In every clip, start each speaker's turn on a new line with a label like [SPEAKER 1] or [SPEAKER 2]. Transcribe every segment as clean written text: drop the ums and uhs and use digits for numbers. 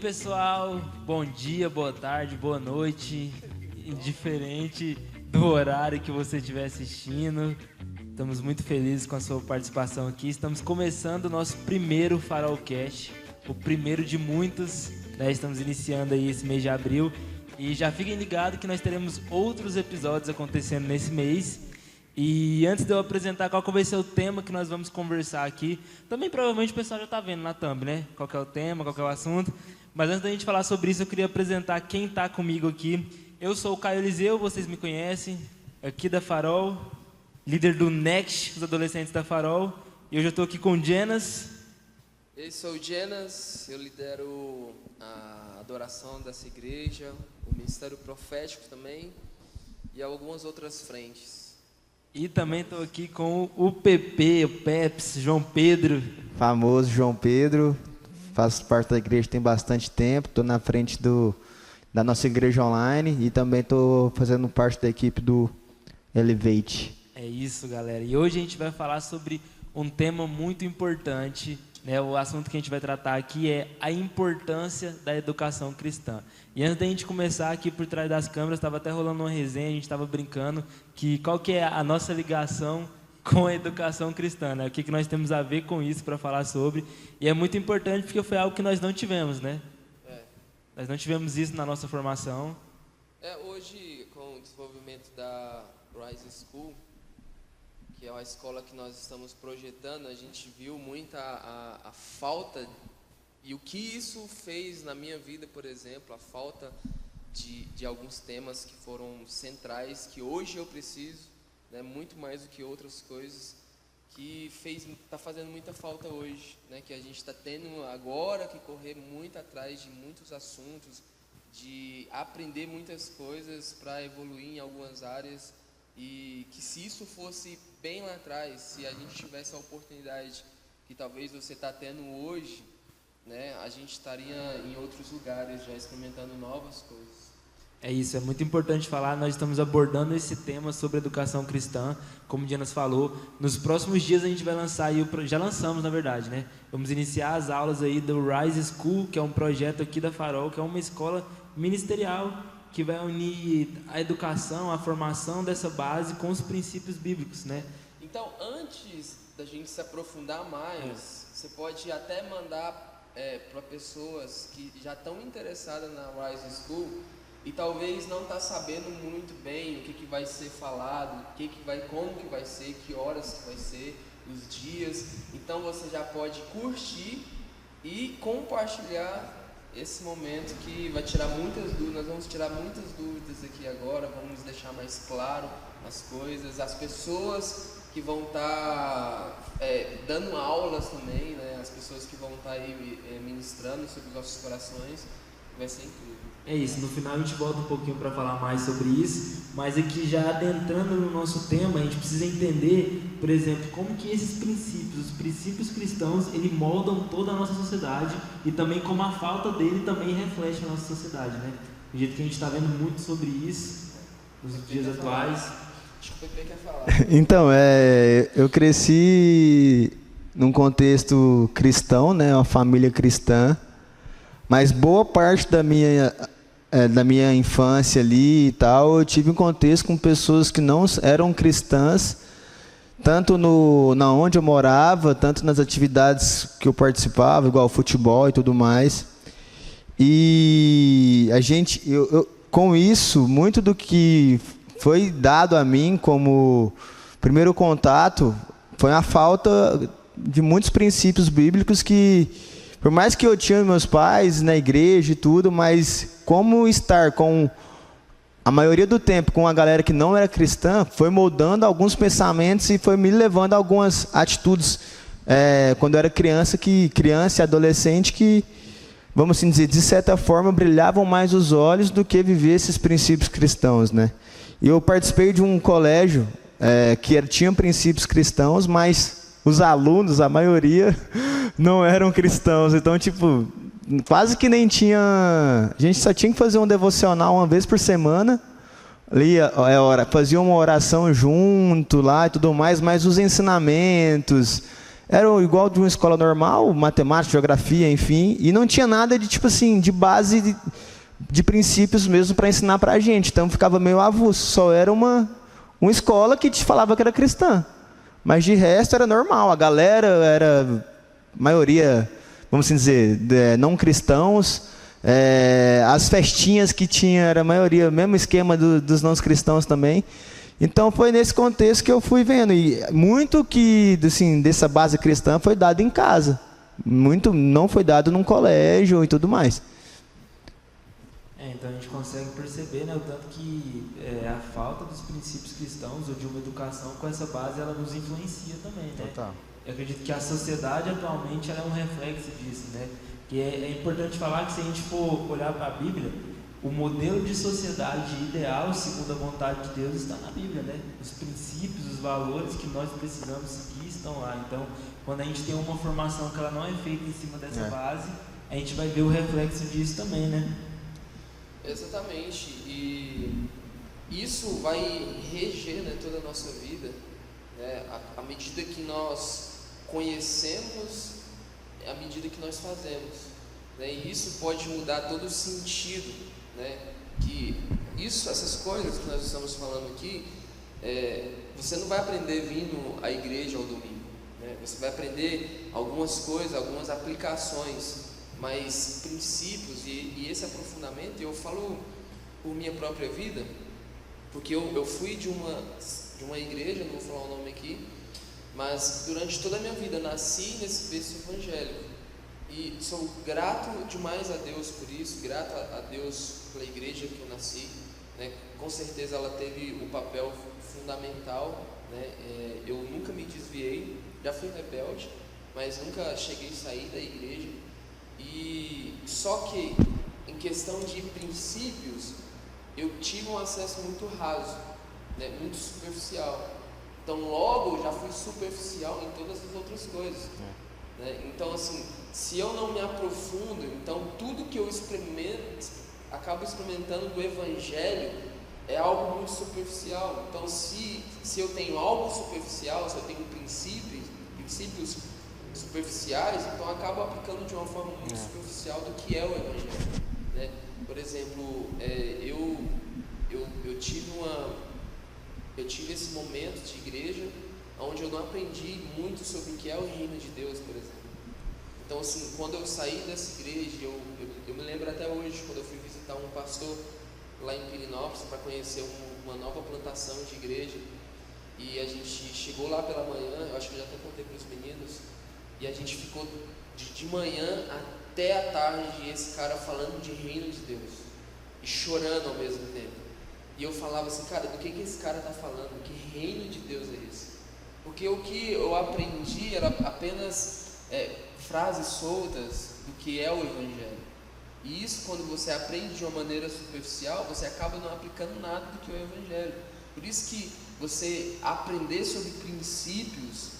[SPEAKER 1] pessoal, bom dia, boa tarde, boa noite, indiferente do horário que você estiver assistindo. Estamos muito felizes com a sua participação aqui. Estamos começando o nosso primeiro Farolcast, o primeiro de muitos, né? Estamos iniciando aí esse mês de abril e já fiquem ligados que nós teremos outros episódios acontecendo nesse mês. E antes de eu apresentar qual que vai ser o tema que nós vamos conversar aqui, também provavelmente o pessoal já está vendo na thumb, né? Qual que é o tema, qual que é o assunto. Mas antes da gente falar sobre isso, eu queria apresentar quem está comigo aqui. Eu sou o Caio Eliseu, vocês me conhecem, aqui da Farol, líder do Next, os adolescentes da Farol. E hoje eu estou aqui com o Jenas.
[SPEAKER 2] Eu sou o Jenas, eu lidero a adoração dessa igreja, o ministério profético também e algumas outras frentes.
[SPEAKER 1] E também estou aqui com o PP, o Peps, João Pedro.
[SPEAKER 3] Famoso João Pedro, faço parte da igreja tem bastante tempo, estou na frente da nossa igreja online e também estou fazendo parte da equipe do Elevate.
[SPEAKER 1] É isso, galera. E hoje a gente vai falar sobre um tema muito importante, né? O assunto que a gente vai tratar aqui é a importância da educação cristã. E antes da gente começar aqui por trás das câmeras, estava até rolando uma resenha, a gente estava brincando que qual que é a nossa ligação com a educação cristã, né? O que nós temos a ver com isso para falar sobre. E é muito importante porque foi algo que nós não tivemos, né? Nós não tivemos isso na nossa formação.
[SPEAKER 2] Hoje, com o desenvolvimento da Rise School, que é uma escola que nós estamos projetando, a gente viu muita a falta e o que isso fez na minha vida, por exemplo, a falta de alguns temas que foram centrais, que hoje eu preciso, né, muito mais do que outras coisas, que está fazendo muita falta hoje, né, que a gente está tendo agora que correr muito atrás de muitos assuntos, de aprender muitas coisas para evoluir em algumas áreas. E que se isso fosse bem lá atrás, se a gente tivesse a oportunidade que talvez você está tendo hoje, né, a gente estaria em outros lugares já experimentando novas coisas.
[SPEAKER 1] É isso, é muito importante falar. Nós estamos abordando esse tema sobre educação cristã, como o Dianas falou. Nos próximos dias a gente vai lançar, aí já lançamos na verdade, né? Vamos iniciar as aulas aí do Rise School, que é um projeto aqui da Farol, que é uma escola ministerial, que vai unir a educação, a formação dessa base com os princípios bíblicos, né?
[SPEAKER 2] Então, antes da gente se aprofundar mais, você pode até mandar para pessoas que já estão interessadas na Rise School e talvez não está sabendo muito bem o que vai ser falado, como que vai ser, que horas que vai ser, os dias. Então, você já pode curtir e compartilhar esse momento que vai tirar muitas dúvidas. Nós vamos tirar muitas dúvidas aqui agora, vamos deixar mais claro as coisas, as pessoas que vão estar dando aulas também, né? As pessoas que vão estar aí ministrando sobre os nossos corações, vai ser incrível.
[SPEAKER 1] É isso, no final a gente volta um pouquinho para falar mais sobre isso, mas aqui já adentrando no nosso tema, a gente precisa entender, por exemplo, como que esses princípios, os princípios cristãos, eles moldam toda a nossa sociedade e também como a falta dele também reflete a nossa sociedade, né? Do jeito que a gente está vendo muito sobre isso nos dias atuais.
[SPEAKER 2] Acho que o PP quer falar.
[SPEAKER 3] Então, eu cresci num contexto cristão, né, uma família cristã, mas boa parte da minha infância ali e tal, eu tive um contexto com pessoas que não eram cristãs, tanto na onde eu morava, tanto nas atividades que eu participava, igual futebol e tudo mais. E a gente, com isso, muito do que foi dado a mim como primeiro contato foi a falta de muitos princípios bíblicos que, por mais que eu tinha meus pais na igreja e tudo, mas como estar com a maioria do tempo com a galera que não era cristã, foi moldando alguns pensamentos e foi me levando a algumas atitudes quando eu era criança e adolescente que, vamos assim dizer, de certa forma brilhavam mais os olhos do que viver esses princípios cristãos, né? E eu participei de um colégio que tinha princípios cristãos, mas os alunos, a maioria, não eram cristãos. Então, tipo, quase que nem tinha... A gente só tinha que fazer um devocional uma vez por semana. Fazia uma oração junto lá e tudo mais, mas os ensinamentos, eram igual de uma escola normal, matemática, geografia, enfim, e não tinha nada de tipo assim, de base de princípios mesmo para ensinar para a gente. Então ficava meio avulso. Só era uma escola que te falava que era cristã, mas de resto era normal. A galera era maioria, vamos assim dizer, não cristãos. As festinhas que tinha era a maioria, mesmo esquema dos não cristãos também. Então foi nesse contexto que eu fui vendo, e muito que assim, dessa base cristã foi dado em casa, muito não foi dado num colégio e tudo mais.
[SPEAKER 1] Então a gente consegue perceber, né, o tanto que a falta dos princípios cristãos ou de uma educação com essa base, ela nos influencia também, né?
[SPEAKER 3] Total.
[SPEAKER 1] Eu acredito que a sociedade atualmente ela é um reflexo disso, né? Que é importante falar que se a gente for olhar para a Bíblia, o modelo de sociedade ideal, segundo a vontade de Deus, está na Bíblia, né? Os princípios, os valores que nós precisamos seguir estão lá. Então, quando a gente tem uma formação que ela não é feita em cima dessa base, a gente vai ver o reflexo disso também, né?
[SPEAKER 2] Exatamente. E isso vai reger, né, toda a nossa vida, né? À medida que nós conhecemos, à medida que nós fazemos, né? E isso pode mudar todo o sentido, né? Que essas coisas que nós estamos falando aqui, você não vai aprender vindo à igreja ao domingo, né? Você vai aprender algumas coisas, algumas aplicações, mas princípios e esse aprofundamento. Eu falo por minha própria vida, porque eu fui de uma igreja, não vou falar o nome aqui, mas durante toda a minha vida nasci nesse berço evangélico. E sou grato demais a Deus por isso, grato a Deus pela igreja que eu nasci, né? Com certeza ela teve um papel fundamental, né? Eu nunca me desviei, já fui rebelde, mas nunca cheguei a sair da igreja. E só que em questão de princípios, eu tive um acesso muito raso, né? Muito superficial. Então logo já fui superficial em todas as outras coisas. Então assim, se eu não me aprofundo, então tudo que eu acabo experimentando do Evangelho é algo muito superficial. Então se eu tenho algo superficial, se eu tenho princípios superficiais, então eu acabo aplicando de uma forma muito superficial do que é o Evangelho, né? Por exemplo, eu tive esse momento de igreja onde eu não aprendi muito sobre o que é o reino de Deus, por exemplo. Então assim, quando eu saí dessa igreja, eu me lembro até hoje, quando eu fui visitar um pastor lá em Pirinópolis para conhecer uma nova plantação de igreja, e a gente chegou lá pela manhã, eu acho que eu já até contei para os meninos, e a gente ficou de manhã até a tarde, e esse cara falando de reino de Deus e chorando ao mesmo tempo. E eu falava assim, cara, do que esse cara está falando? Que reino de Deus é esse? Porque o que eu aprendi era apenas frases soltas do que é o Evangelho. E isso, quando você aprende de uma maneira superficial, você acaba não aplicando nada do que é o Evangelho. Por isso que você aprender sobre princípios,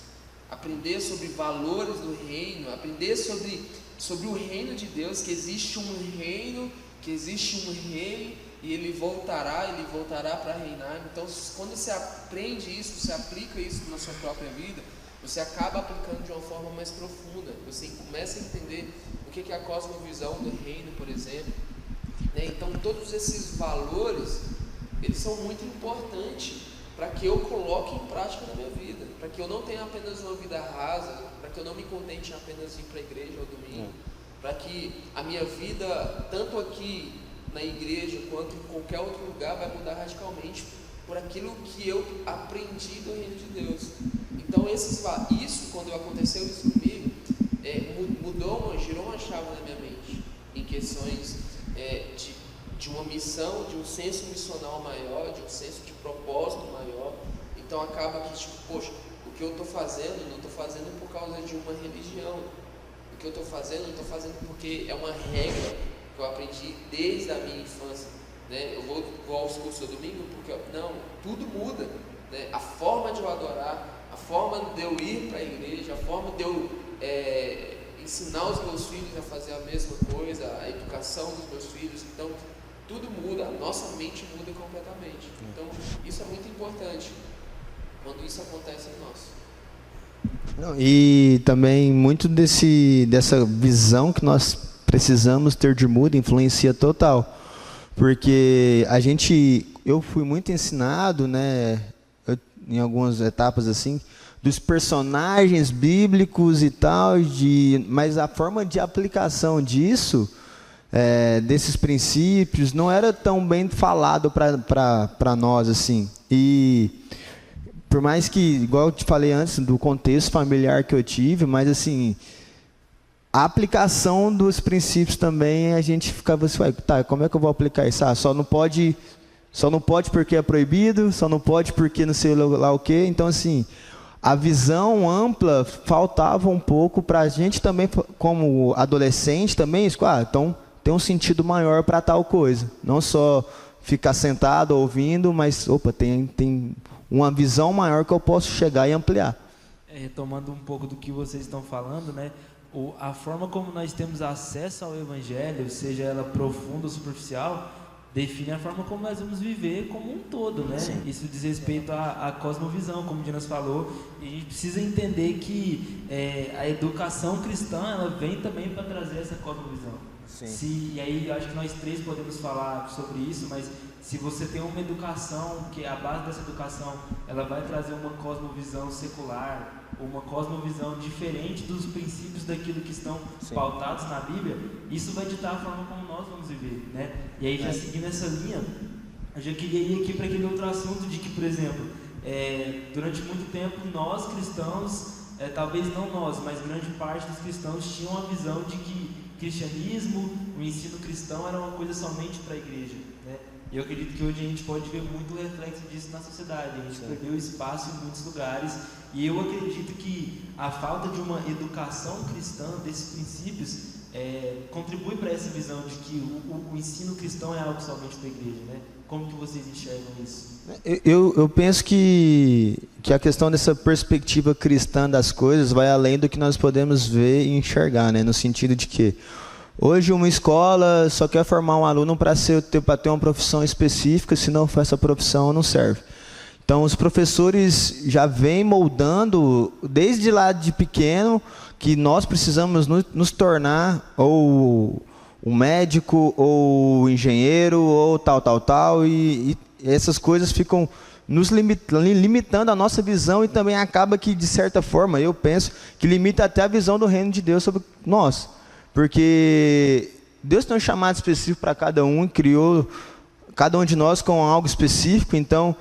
[SPEAKER 2] aprender sobre valores do reino, aprender sobre o reino de Deus, que existe um reino, que existe um rei, e ele voltará para reinar. Então, quando você aprende isso, você aplica isso na sua própria vida, você acaba aplicando de uma forma mais profunda. Você começa a entender o que é a cosmovisão do reino, por exemplo, né? Então, todos esses valores, eles são muito importantes para que eu coloque em prática na minha vida, para que eu não tenha apenas uma vida rasa, para que eu não me contente em apenas ir para a igreja ao domingo, para que a minha vida, tanto aqui na igreja quanto em qualquer outro lugar, vai mudar radicalmente por aquilo que eu aprendi do reino de Deus. Então isso, quando aconteceu isso comigo, girou uma chave na minha mente, em questões de uma missão, de um senso missional maior, de um senso de propósito maior. Então acaba que, poxa, o que eu estou fazendo, não estou fazendo por causa de uma religião. O que eu estou fazendo, não estou fazendo porque é uma regra que eu aprendi desde a minha infância, né? Eu vou aos cursos do domingo porque tudo muda, né? A forma de eu adorar, a forma de eu ir para a igreja, a forma de eu ensinar os meus filhos a fazer a mesma coisa, a educação dos meus filhos. Então tudo muda, a nossa mente muda completamente. Então isso é muito importante quando isso acontece em nós.
[SPEAKER 3] Não, e também muito dessa visão que nós precisamos ter de mundo influencia total. Porque eu fui muito ensinado, né, em algumas etapas assim, dos personagens bíblicos e tal, mas a forma de aplicação disso, desses princípios, não era tão bem falado para nós assim. E por mais que, igual eu te falei antes, do contexto familiar que eu tive, mas assim, a aplicação dos princípios também, a gente ficava assim, tá, como é que eu vou aplicar isso? Só não pode porque é proibido, só não pode porque não sei lá o quê. Então, assim, a visão ampla faltava um pouco para a gente também, como adolescente também, então tem um sentido maior para tal coisa. Não só ficar sentado ouvindo, mas, tem uma visão maior que eu posso chegar e ampliar.
[SPEAKER 1] Retomando um pouco do que vocês estão falando, né? A forma como nós temos acesso ao Evangelho, seja ela profunda ou superficial, define a forma como nós vamos viver como um todo, né? Sim. Isso diz respeito à cosmovisão, como o Dinas falou, e a gente precisa entender que a educação cristã, ela vem também para trazer essa cosmovisão. Sim. E aí eu acho que nós três podemos falar sobre isso, mas se você tem uma educação, que a base dessa educação, ela vai trazer uma cosmovisão secular, uma cosmovisão diferente dos princípios daquilo que estão pautados na Bíblia, isso vai ditar a forma como nós vamos viver, né? E aí, já seguindo essa linha, eu já queria ir aqui para aquele outro assunto de que, por exemplo, durante muito tempo nós cristãos, talvez não nós, mas grande parte dos cristãos tinham a visão de que cristianismo, o ensino cristão era uma coisa somente para a igreja, né? E eu acredito que hoje a gente pode ver muito reflexo disso na sociedade. A gente perdeu espaço em muitos lugares, e eu acredito que a falta de uma educação cristã desses princípios contribui para essa visão de que o ensino cristão é algo somente para a igreja, né? Como que vocês enxergam isso?
[SPEAKER 3] Eu penso que a questão dessa perspectiva cristã das coisas vai além do que nós podemos ver e enxergar, né? No sentido de que hoje uma escola só quer formar um aluno para ter uma profissão específica, se não for essa profissão, não serve. Então, os professores já vêm moldando, desde lá de pequeno, que nós precisamos nos tornar ou um médico, ou engenheiro, ou tal, e essas coisas ficam nos limitando a nossa visão, e também acaba que, de certa forma, eu penso, que limita até a visão do reino de Deus sobre nós. Porque Deus tem um chamado específico para cada um, criou cada um de nós com algo específico. Então,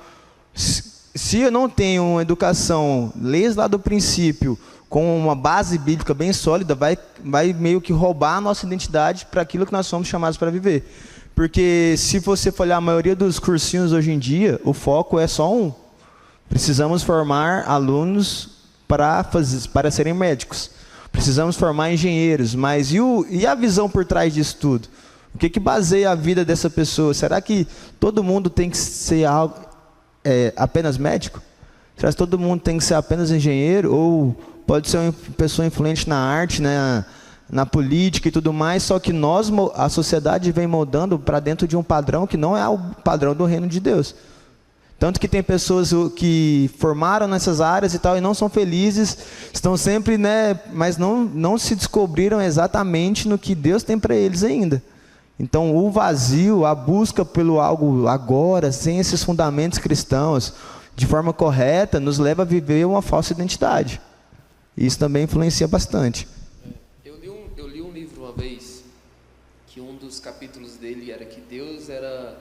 [SPEAKER 3] se eu não tenho uma educação desde lá do princípio, com uma base bíblica bem sólida, vai meio que roubar a nossa identidade para aquilo que nós somos chamados para viver. Porque se você for olhar a maioria dos cursinhos hoje em dia, o foco é só um. Precisamos formar alunos para serem médicos. Precisamos formar engenheiros, mas e a visão por trás disso tudo? O que baseia a vida dessa pessoa? Será que todo mundo tem que ser apenas médico? Será que todo mundo tem que ser apenas engenheiro? Ou pode ser uma pessoa influente na arte, né, na política e tudo mais, só que a sociedade vem moldando para dentro de um padrão que não é o padrão do reino de Deus. Tanto que tem pessoas que formaram nessas áreas e tal, e não são felizes, estão sempre, né, mas não se descobriram exatamente no que Deus tem para eles ainda. Então, o vazio, a busca pelo algo agora, sem esses fundamentos cristãos, de forma correta, nos leva a viver uma falsa identidade. Isso também influencia bastante.
[SPEAKER 2] Eu li um livro uma vez, que um dos capítulos dele era que Deus era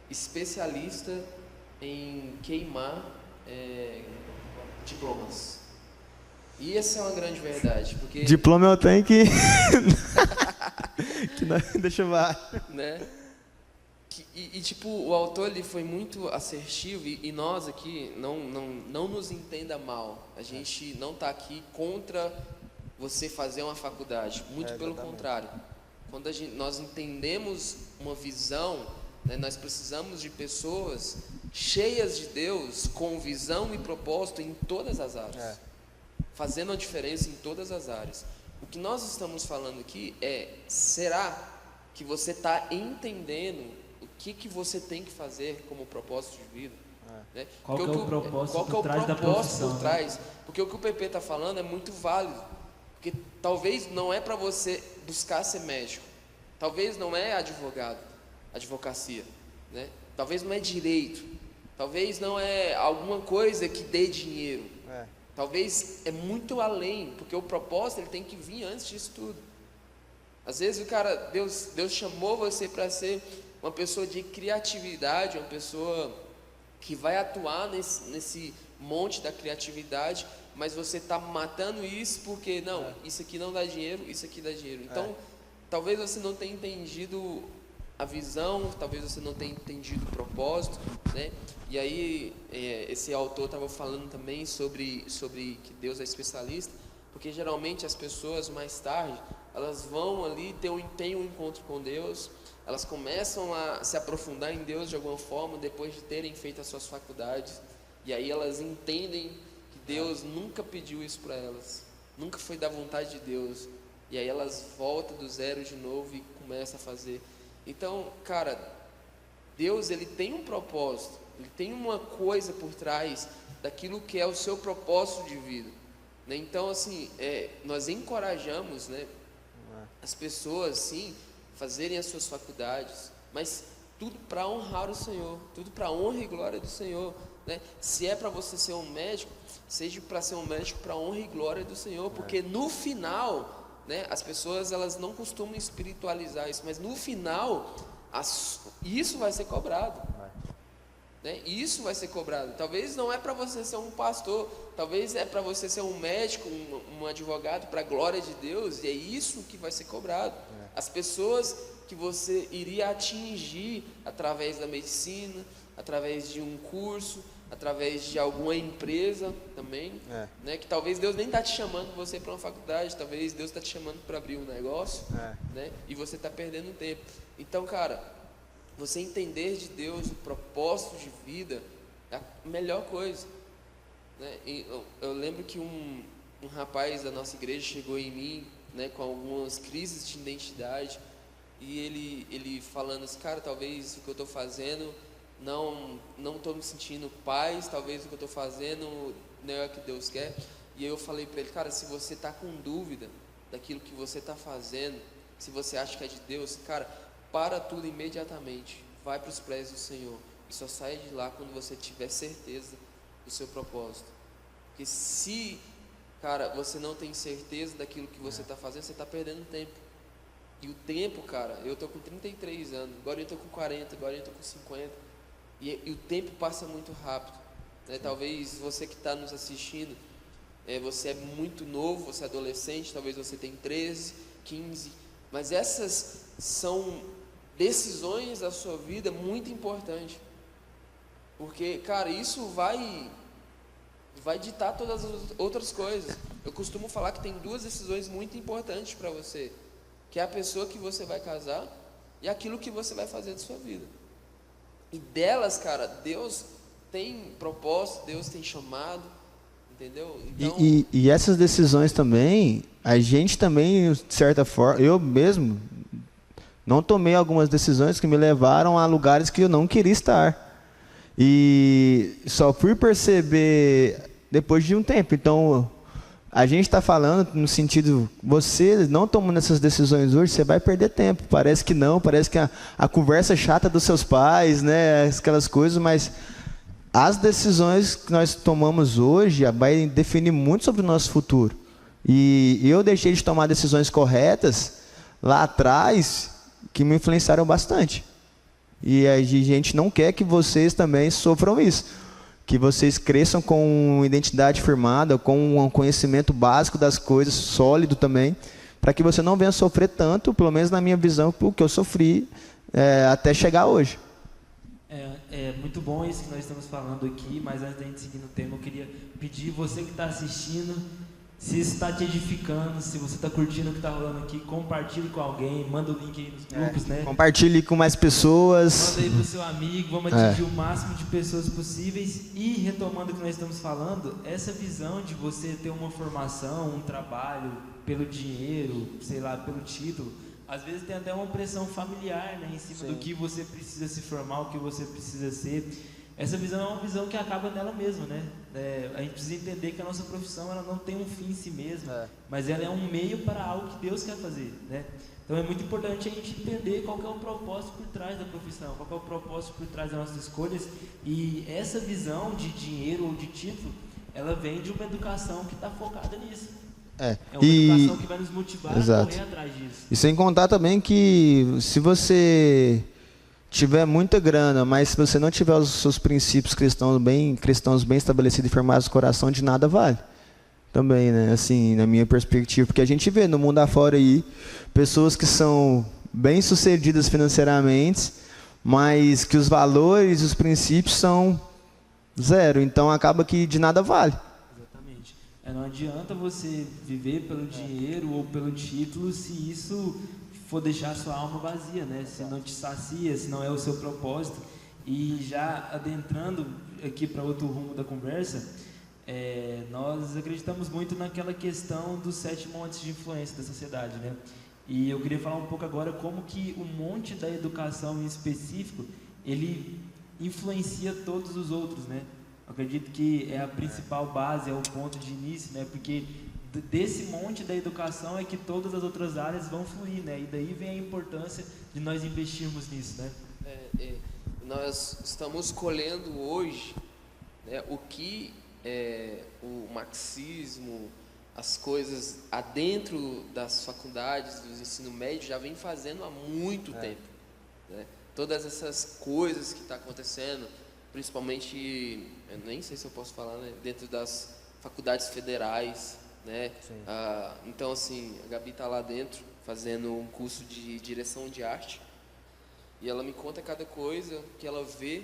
[SPEAKER 2] especialista em queimar diplomas. E essa é uma grande verdade, porque...
[SPEAKER 3] Diploma eu tenho que... Deixa eu ver.
[SPEAKER 2] Né? Tipo, o autor ele foi muito assertivo, e nós aqui, não nos entenda mal, a gente não está aqui contra você fazer uma faculdade, muito pelo contrário. Quando nós entendemos uma visão, né, nós precisamos de pessoas cheias de Deus, com visão e propósito em todas as áreas, fazendo a diferença em todas as áreas. O que nós estamos falando aqui será que você está entendendo o que você tem que fazer como propósito de vida? Né?
[SPEAKER 1] Qual que é o propósito
[SPEAKER 2] por
[SPEAKER 1] trás da profissão?
[SPEAKER 2] Por trás? Porque o que o PP está falando é muito válido. Porque talvez não é para você buscar ser médico. Talvez não é advocacia. Né? Talvez não é direito. Talvez não é alguma coisa que dê dinheiro. Talvez é muito além, porque o propósito ele tem que vir antes disso tudo. Às vezes Deus chamou você para ser uma pessoa de criatividade, uma pessoa que vai atuar nesse monte da criatividade, mas você está matando isso porque, isso aqui não dá dinheiro, isso aqui dá dinheiro. Então, talvez você não tenha entendido a visão, talvez você não tenha entendido o propósito, né? E aí, esse autor estava falando também sobre que Deus é especialista, porque geralmente as pessoas mais tarde, elas vão ali ter um encontro com Deus, elas começam a se aprofundar em Deus de alguma forma, depois de terem feito as suas faculdades, e aí elas entendem que Deus nunca pediu isso para elas, nunca foi da vontade de Deus, e aí elas voltam do zero de novo e começam a fazer. Então, cara, Deus ele tem um propósito, ele tem uma coisa por trás daquilo que é o seu propósito de vida, né? Então, assim, nós encorajamos, né, as pessoas, sim, fazerem as suas faculdades, mas tudo para honrar o Senhor, tudo para a honra e glória do Senhor, né? Se é para você ser um médico, seja para ser um médico para a honra e glória do Senhor, porque no final, né, as pessoas elas não costumam espiritualizar isso, mas no final isso vai ser cobrado, né? Isso vai ser cobrado. Talvez não é para você ser um pastor, talvez é para você ser um médico, um advogado para a glória de Deus, e é isso que vai ser cobrado. As pessoas que você iria atingir através da medicina, através de um curso, através de alguma empresa também, né? Que talvez Deus nem está te chamando você para uma faculdade, talvez Deus está te chamando para abrir um negócio, né? E você está perdendo tempo. Então, cara, você entender de Deus o propósito de vida é a melhor coisa, né? E eu lembro que um rapaz da nossa igreja chegou em mim, né, com algumas crises de identidade, e ele falando assim, cara, talvez o que eu estou fazendo não estou me sentindo paz, talvez o que eu estou fazendo não é o que Deus quer. E eu falei para ele, cara, se você está com dúvida daquilo que você está fazendo, se você acha que é de Deus, cara, para tudo imediatamente, vai para os pés do Senhor e só sai de lá quando você tiver certeza do seu propósito. Porque se, cara, você não tem certeza daquilo que você está fazendo, você está perdendo tempo. E o tempo, cara, eu estou com 33 anos, agora eu estou com 40, agora eu estou com 50, e o tempo passa muito rápido, né? Talvez você que está nos assistindo, você é muito novo, você é adolescente, talvez você tenha 13, 15, mas essas são decisões da sua vida muito importantes, porque, cara, isso vai ditar todas as outras coisas. Eu costumo falar que tem duas decisões muito importantes para você, que é a pessoa que você vai casar e aquilo que você vai fazer da sua vida. E delas, cara, Deus tem propósito, Deus tem chamado, entendeu? Então,
[SPEAKER 3] e essas decisões também, a gente também, de certa forma, eu mesmo não tomei algumas decisões que me levaram a lugares que eu não queria estar. E só fui perceber depois de um tempo. Então, a gente está falando no sentido, você não tomando essas decisões hoje, você vai perder tempo. Parece que não, parece que a conversa chata dos seus pais, né, aquelas coisas, mas as decisões que nós tomamos hoje vai definir muito sobre o nosso futuro. E eu deixei de tomar decisões corretas lá atrás, que me influenciaram bastante. E a gente não quer que vocês também sofram isso. Que vocês cresçam com identidade firmada, com um conhecimento básico das coisas, sólido também, para que você não venha sofrer tanto, pelo menos na minha visão, o que eu sofri até chegar hoje.
[SPEAKER 1] É muito bom isso que nós estamos falando aqui, mas antes da gente seguir no tema, eu queria pedir você que está assistindo, se isso está te edificando, se você está curtindo o que está rolando aqui, compartilhe com alguém, manda o link aí nos grupos, né?
[SPEAKER 3] Compartilhe com mais pessoas.
[SPEAKER 1] Manda aí pro seu amigo, vamos atingir o máximo de pessoas possíveis. E retomando o que nós estamos falando, essa visão de você ter uma formação, um trabalho pelo dinheiro, sei lá, pelo título, às vezes tem até uma pressão familiar, né, em cima do que você precisa se formar, o que você precisa ser. essa visão é uma visão que acaba nela mesma, né? A gente precisa entender que a nossa profissão ela não tem um fim em si mesma, mas ela é um meio para algo que Deus quer fazer, né? Então é muito importante a gente entender qual que é o propósito por trás da profissão, qual que é o propósito por trás das nossas escolhas, e essa visão de dinheiro ou de título, ela vem de uma educação que está focada nisso. É uma educação que vai nos motivar a correr atrás disso.
[SPEAKER 3] E sem contar também que se você tiver muita grana, mas se você não tiver os seus princípios cristãos bem estabelecidos e firmados no coração, de nada vale. Também, né? Assim, na minha perspectiva, porque a gente vê no mundo afora aí pessoas que são bem sucedidas financeiramente, mas que os valores, os princípios são zero, então acaba que de nada vale.
[SPEAKER 1] Exatamente. Não adianta você viver pelo dinheiro ou pelo título se isso for deixar a sua alma vazia, né? Se não te sacia, se não é o seu propósito. E já adentrando aqui para outro rumo da conversa, nós acreditamos muito naquela questão dos 7 montes de influência da sociedade, né? E eu queria falar um pouco agora como que o monte da educação em específico, ele influencia todos os outros, né? Eu acredito que é a principal base, é o ponto de início, né? Porque desse monte da educação é que todas as outras áreas vão fluir, né? E daí vem a importância de nós investirmos nisso, né?
[SPEAKER 2] Nós estamos colhendo hoje, né, o que o marxismo, as coisas adentro das faculdades, do ensino médio, já vem fazendo há muito tempo, né? Todas essas coisas que estão acontecendo, principalmente, eu nem sei se eu posso falar, né, dentro das faculdades federais, né? Então, assim, a Gabi está lá dentro fazendo um curso de direção de arte e ela me conta cada coisa que ela vê,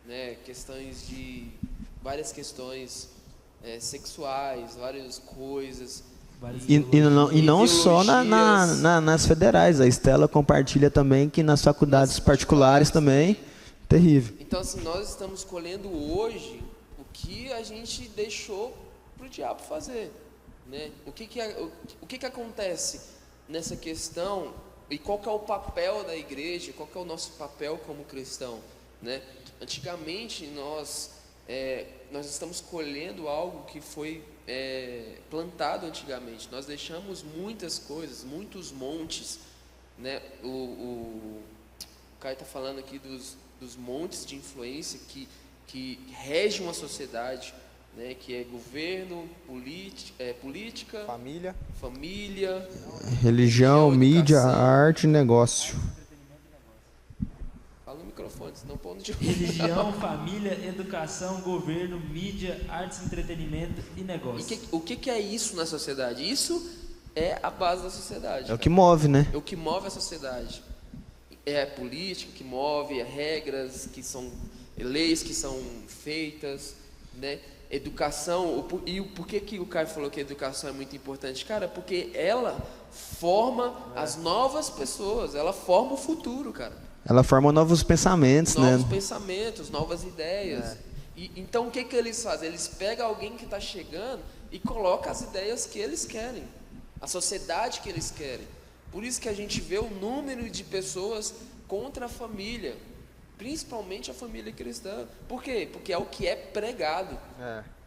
[SPEAKER 2] né? Várias questões sexuais, várias coisas.
[SPEAKER 3] E não só nas federais, a Estela compartilha também que nas faculdades particulares também, terrível.
[SPEAKER 2] Então, assim, nós estamos colhendo hoje o que a gente deixou para o diabo fazer, né? O que acontece nessa questão e qual que é o papel da igreja, qual que é o nosso papel como cristão, né? Antigamente nós estamos colhendo algo que foi plantado antigamente. Nós deixamos muitas coisas, muitos montes, né? O Caio está falando aqui dos montes de influência que regem uma sociedade, né? Que é governo, política, família,
[SPEAKER 3] religião, mídia, arte e negócio.
[SPEAKER 2] Fala no microfone, senão põe no
[SPEAKER 1] religião, família, educação, governo, mídia, artes, entretenimento e negócio.
[SPEAKER 2] E o que é isso na sociedade? Isso é a base da sociedade.
[SPEAKER 3] É o que move, né?
[SPEAKER 2] É o que move a sociedade. É a política que move, regras que são, leis que são feitas, né? Educação, e por que o Caio falou que a educação é muito importante? Cara, porque ela forma as novas pessoas, ela forma o futuro, cara.
[SPEAKER 3] Ela forma novos pensamentos, né?
[SPEAKER 2] Novos pensamentos, novas ideias. Então o que eles fazem? Eles pegam alguém que está chegando e colocam as ideias que eles querem, a sociedade que eles querem. Por isso que a gente vê o número de pessoas contra a família, principalmente a família cristã. Por quê? Porque é o que é pregado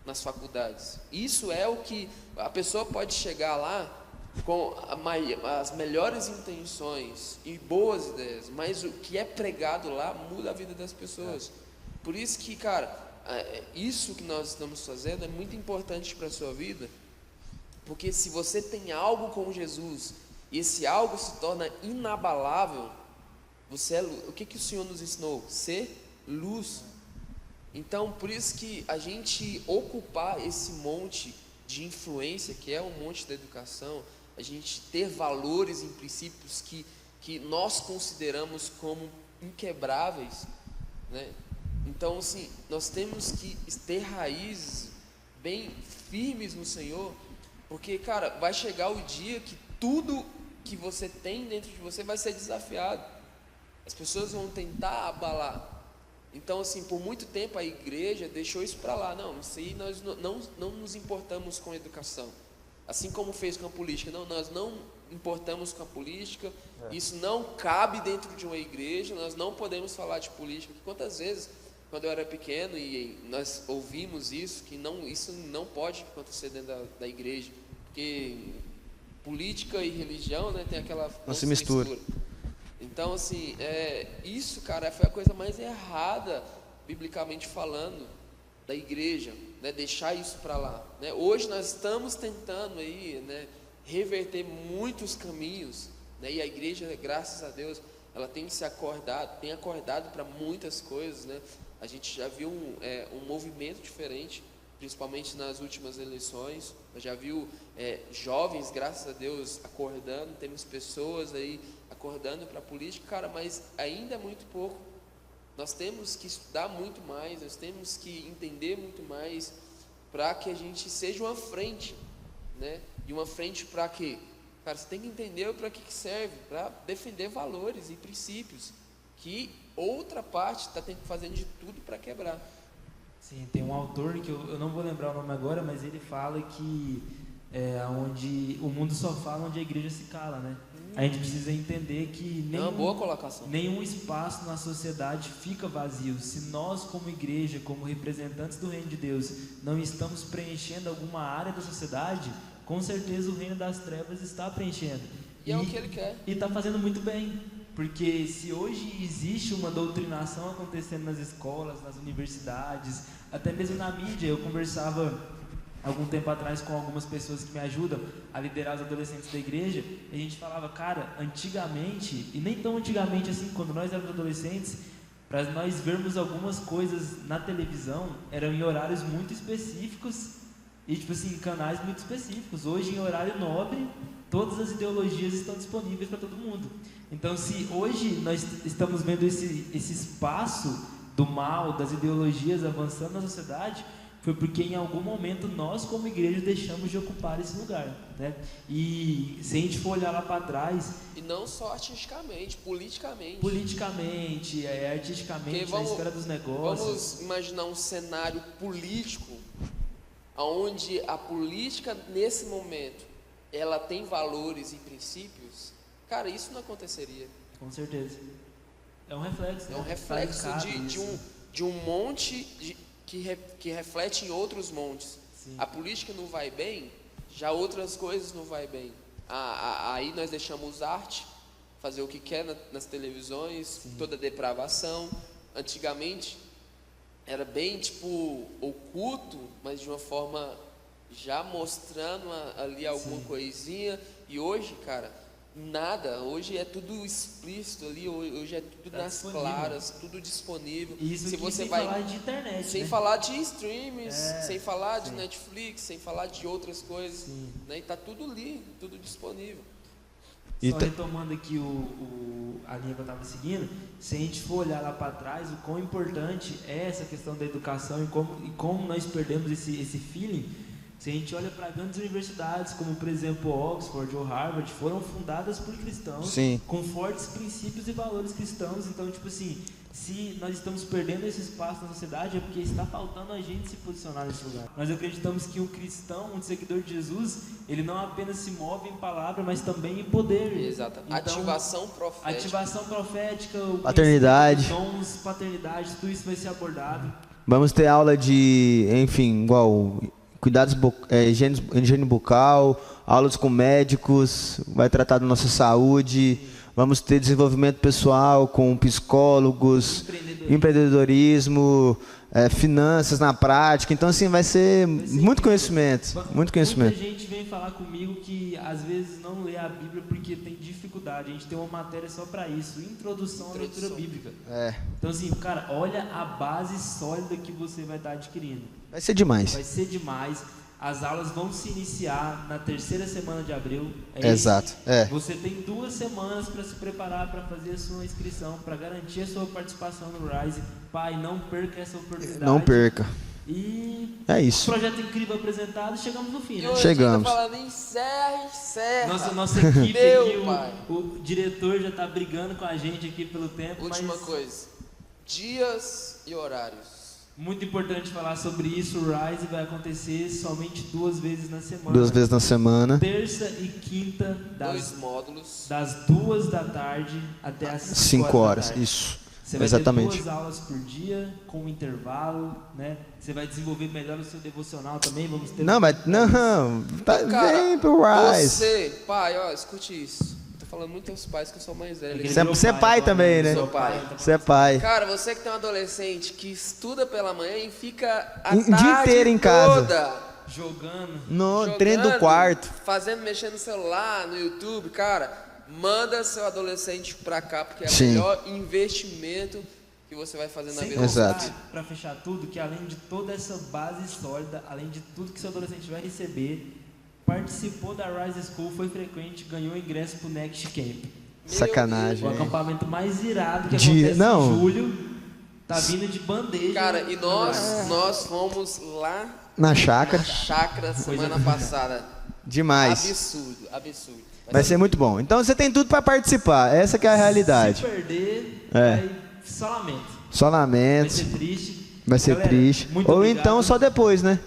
[SPEAKER 2] nas faculdades. Isso é o que a pessoa pode chegar lá com as melhores intenções e boas ideias, mas o que é pregado lá muda a vida das pessoas. Por isso que, cara, isso que nós estamos fazendo é muito importante para a sua vida, porque se você tem algo com Jesus e esse algo se torna inabalável, você é luz. O que o Senhor nos ensinou? Ser luz. Então, por isso que a gente ocupar esse monte de influência, que é o monte da educação, a gente ter valores e princípios que nós consideramos como inquebráveis, né? Então, assim, nós temos que ter raízes bem firmes no Senhor, porque, cara, vai chegar o dia que tudo que você tem dentro de você vai ser desafiado. As pessoas vão tentar abalar. Então, assim, por muito tempo a igreja deixou isso para lá. Não, isso aí nós não nos importamos com a educação. Assim como fez com a política. Não, nós não importamos com a política. Isso não cabe dentro de uma igreja. Nós não podemos falar de política. Quantas vezes quando eu era pequeno e nós ouvimos isso, que isso não pode acontecer dentro da igreja, porque política e religião, né, tem aquela
[SPEAKER 3] não se mistura.
[SPEAKER 2] Então, assim, isso, cara, foi a coisa mais errada, biblicamente falando, da igreja, né, deixar isso para lá, né? Hoje nós estamos tentando aí, né, reverter muitos caminhos, né, e a igreja, graças a Deus, ela tem acordado para muitas coisas, né? A gente já viu um movimento diferente, principalmente nas últimas eleições. Já viu jovens, graças a Deus, acordando. Temos pessoas aí acordando para a política, cara, mas ainda é muito pouco. Nós temos que estudar muito mais, nós temos que entender muito mais para que a gente seja uma frente, né? E uma frente para quê? Cara, você tem que entender para que serve, para defender valores e princípios que outra parte está fazendo de tudo para quebrar.
[SPEAKER 1] Sim, tem um autor que eu não vou lembrar o nome agora, mas ele fala que onde o mundo só fala onde a igreja se cala, né? A gente precisa entender que
[SPEAKER 2] É uma boa colocação.
[SPEAKER 1] Nenhum espaço na sociedade fica vazio. Se nós, como igreja, como representantes do reino de Deus, não estamos preenchendo alguma área da sociedade, com certeza o reino das trevas está preenchendo.
[SPEAKER 2] E é o que ele quer.
[SPEAKER 1] E está fazendo muito bem. Porque se hoje existe uma doutrinação acontecendo nas escolas, nas universidades, até mesmo na mídia, eu conversava algum tempo atrás com algumas pessoas que me ajudam a liderar os adolescentes da igreja, e a gente falava, cara, antigamente, e nem tão antigamente assim, quando nós éramos adolescentes, para nós vermos algumas coisas na televisão, eram em horários muito específicos, e tipo assim, canais muito específicos. Hoje, em horário nobre, todas as ideologias estão disponíveis para todo mundo. Então, se hoje nós estamos vendo esse espaço do mal, das ideologias avançando na sociedade, foi porque em algum momento nós, como igreja, deixamos de ocupar esse lugar, né? E se a gente for olhar lá para trás...
[SPEAKER 2] E não só artisticamente, politicamente.
[SPEAKER 1] Politicamente, artisticamente, na esfera dos negócios.
[SPEAKER 2] Vamos imaginar um cenário político, onde a política, nesse momento, ela tem valores e princípios. Cara, isso não aconteceria.
[SPEAKER 1] Com certeza. É um reflexo.
[SPEAKER 2] É um reflexo de um monte que reflete em outros montes.
[SPEAKER 1] Sim.
[SPEAKER 2] A política não vai bem, já outras coisas não vai bem. Aí nós deixamos arte fazer o que quer nas televisões. Sim. Toda depravação. Antigamente era bem tipo oculto, mas de uma forma já mostrando ali alguma Sim. coisinha. E hoje, cara, nada, hoje é tudo explícito ali, hoje é tudo nas claras, tudo disponível.
[SPEAKER 1] Isso
[SPEAKER 2] se você
[SPEAKER 1] sem
[SPEAKER 2] vai,
[SPEAKER 1] falar de internet,
[SPEAKER 2] sem
[SPEAKER 1] né?
[SPEAKER 2] falar de streams, sem falar
[SPEAKER 1] Sim.
[SPEAKER 2] de Netflix, sem falar de outras coisas, né? E tá tudo ali, tudo disponível.
[SPEAKER 1] Só retomando aqui a linha que eu estava seguindo, se a gente for olhar lá para trás, o quão importante é essa questão da educação e como nós perdemos esse feeling. Se a gente olha para grandes universidades, como por exemplo Oxford ou Harvard, foram fundadas por cristãos, Sim. com fortes princípios e valores cristãos. Então, tipo assim, se nós estamos perdendo esse espaço na sociedade, é porque está faltando a gente se posicionar nesse lugar. Nós acreditamos que um cristão, um seguidor de Jesus, ele não apenas se move em palavra, mas também em poder.
[SPEAKER 2] Exatamente.
[SPEAKER 1] Então, ativação profética,
[SPEAKER 3] paternidade,
[SPEAKER 1] dons, paternidade, tudo isso vai ser abordado.
[SPEAKER 3] Vamos ter aula de, enfim, igual... cuidados, higiene bucal, aulas com médicos, vai tratar da nossa saúde, vamos ter desenvolvimento pessoal com psicólogos, empreendedorismo, finanças na prática. Então, assim, vai ser muito conhecimento, muito conhecimento.
[SPEAKER 1] Muita gente vem falar comigo que às vezes não lê a Bíblia porque tem dificuldade. A gente tem uma matéria só para isso, introdução à leitura bíblica. Então, assim, cara, olha a base sólida que você vai estar adquirindo.
[SPEAKER 3] Vai ser demais.
[SPEAKER 1] Vai ser demais. As aulas vão se iniciar na 3ª semana de abril.
[SPEAKER 3] Exato.
[SPEAKER 1] Você tem 2 semanas para se preparar para fazer a sua inscrição, para garantir a sua participação no Rise. Pai, não perca essa oportunidade.
[SPEAKER 3] Não perca.
[SPEAKER 1] E
[SPEAKER 3] é isso.
[SPEAKER 1] Projeto incrível apresentado, chegamos no fim, né?
[SPEAKER 3] Chegamos.
[SPEAKER 2] Falando encerra.
[SPEAKER 1] Nossa equipe aqui, o diretor já está brigando com a gente aqui pelo tempo.
[SPEAKER 2] Última coisa, dias e horários.
[SPEAKER 1] Muito importante falar sobre isso. O Rise vai acontecer somente 2 vezes na semana.
[SPEAKER 3] 2 vezes na semana.
[SPEAKER 1] Terça e quinta,
[SPEAKER 2] 2 módulos.
[SPEAKER 1] Das 2 da tarde até as
[SPEAKER 3] 5 horas. Isso.
[SPEAKER 1] Você vai
[SPEAKER 3] Exatamente.
[SPEAKER 1] ter 2 aulas por dia, com um intervalo, né? Você vai desenvolver melhor o seu devocional também, vamos ter...
[SPEAKER 3] Não, mas não,
[SPEAKER 2] Cara,
[SPEAKER 3] vem pro Rise.
[SPEAKER 2] você, pai, ó, escute isso. Tô falando muito aos pais que eu sou mais velho.
[SPEAKER 3] Você é pai também, né?
[SPEAKER 2] Sou pai.
[SPEAKER 3] Você é pai.
[SPEAKER 2] Cara, você que tem um adolescente que estuda pela manhã e fica a
[SPEAKER 3] O dia
[SPEAKER 2] tarde
[SPEAKER 3] inteiro em casa.
[SPEAKER 2] toda
[SPEAKER 1] Jogando.
[SPEAKER 3] No
[SPEAKER 2] jogando,
[SPEAKER 3] treino do quarto.
[SPEAKER 2] mexendo no celular, no YouTube, cara, manda seu adolescente pra cá, porque é o
[SPEAKER 3] Sim.
[SPEAKER 2] melhor investimento que você vai fazer na
[SPEAKER 1] Sem
[SPEAKER 2] vida.
[SPEAKER 3] Exato.
[SPEAKER 1] contar, pra fechar tudo, que além de toda essa base sólida, além de tudo que seu adolescente vai receber, participou da Rise School, foi frequente, ganhou ingresso pro Next Camp.
[SPEAKER 3] Sacanagem.
[SPEAKER 1] O acampamento mais irado que
[SPEAKER 3] De-
[SPEAKER 1] acontece
[SPEAKER 3] não.
[SPEAKER 1] em julho, tá vindo de bandeja.
[SPEAKER 2] Cara, e nós fomos lá
[SPEAKER 3] Na
[SPEAKER 2] na
[SPEAKER 3] chácara.
[SPEAKER 2] chácara semana passada.
[SPEAKER 3] Demais.
[SPEAKER 2] Absurdo, absurdo.
[SPEAKER 3] Vai ser muito bom. Então você tem tudo pra participar. Essa que é a realidade.
[SPEAKER 1] Se perder,
[SPEAKER 3] É.
[SPEAKER 1] vai só lamento.
[SPEAKER 3] Só
[SPEAKER 1] Vai
[SPEAKER 3] lamento.
[SPEAKER 1] ser triste.
[SPEAKER 3] Vai ser
[SPEAKER 1] Galera,
[SPEAKER 3] triste.
[SPEAKER 1] muito
[SPEAKER 3] Ou
[SPEAKER 1] obrigado.
[SPEAKER 3] então só depois, né?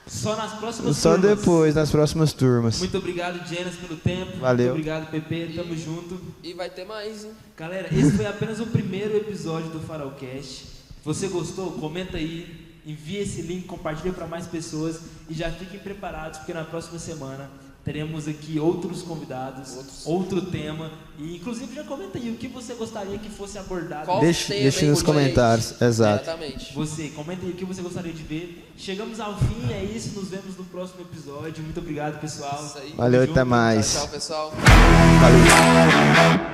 [SPEAKER 1] Só nas próximas
[SPEAKER 3] Só
[SPEAKER 1] turmas.
[SPEAKER 3] depois, nas próximas turmas.
[SPEAKER 1] Muito obrigado, Jenas, pelo tempo.
[SPEAKER 3] Valeu.
[SPEAKER 1] Muito obrigado, Pepe. Tamo junto.
[SPEAKER 2] E vai ter mais, hein?
[SPEAKER 1] Galera, esse foi apenas o primeiro episódio do Farolcast. Se você gostou, comenta aí, envia esse link, compartilha para mais pessoas e já fiquem preparados, porque na próxima semana teremos aqui outros convidados, outro tema. E inclusive já comenta aí o que você gostaria que fosse abordado.
[SPEAKER 2] Qual
[SPEAKER 3] Deixe
[SPEAKER 2] tema,
[SPEAKER 3] nos
[SPEAKER 2] hein, gente?
[SPEAKER 3] comentários. Exato.
[SPEAKER 2] Exatamente.
[SPEAKER 1] Você, comenta aí o que você gostaria de ver. Chegamos ao fim, é isso. Nos vemos no próximo episódio. Muito obrigado, pessoal.
[SPEAKER 2] Isso aí.
[SPEAKER 3] Valeu,
[SPEAKER 1] Tamo
[SPEAKER 3] até
[SPEAKER 1] junto.
[SPEAKER 3] mais.
[SPEAKER 2] Tchau, pessoal.
[SPEAKER 3] Valeu.